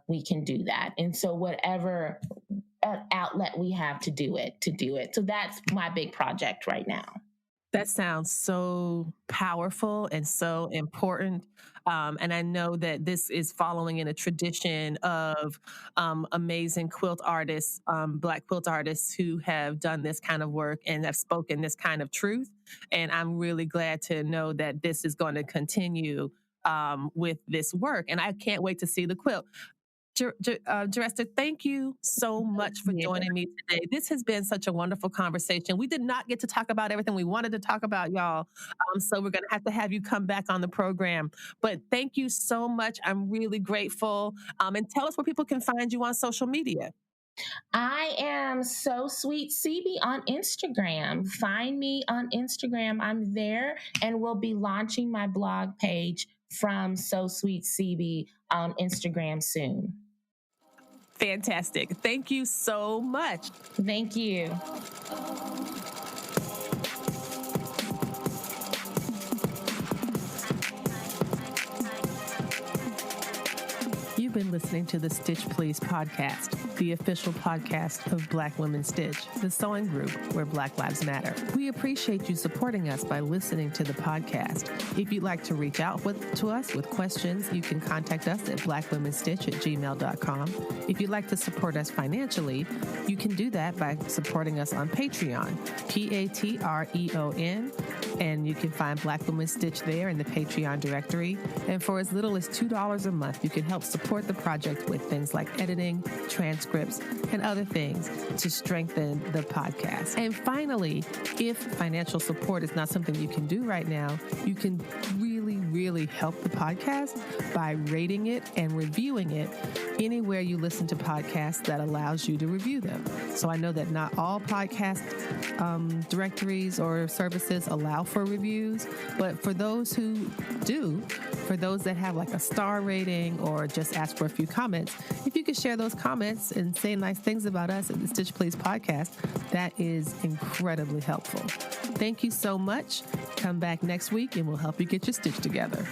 we can do that. And so whatever outlet we have to do it. So that's my big project right now. That sounds so powerful and so important. And I know that this is following in a tradition of amazing quilt artists, Black quilt artists who have done this kind of work and have spoken this kind of truth. And I'm really glad to know that this is going to continue with this work. And I can't wait to see the quilt. Jeresther, thank you so much for joining me today. This has been such a wonderful conversation. We did not get to talk about everything we wanted to talk about, y'all. So we're going to have you come back on the program. But thank you so much. I'm really grateful. And tell us where people can find you on social media. I am So Sweet Seebee on Instagram. Find me on Instagram. I'm there, and we'll be launching my blog page from So Sweet Seebee on Instagram soon. Fantastic. Thank you so much. Thank you. You've been listening to the Stitch Please podcast, the official podcast of Black Women Stitch, the sewing group where Black Lives Matter. We appreciate you supporting us by listening to the podcast. If you'd like to reach out to us with questions, you can contact us at blackwomenstitch@gmail.com. If you'd like to support us financially, you can do that by supporting us on Patreon, Patreon, and you can find Black Women Stitch there in the Patreon directory. And for as little as $2 a month, you can help support the project with things like editing, transcripts, and other things to strengthen the podcast. And finally, if financial support is not something you can do right now, you can really help the podcast by rating it and reviewing it anywhere you listen to podcasts that allows you to review them. So I know that not all podcast directories or services allow for reviews, but for those who do, for those that have like a star rating or just ask for a few comments, if you could share those comments and say nice things about us at the Stitch Please podcast, that is incredibly helpful. Thank you so much. Come back next week and we'll help you get your stitch together.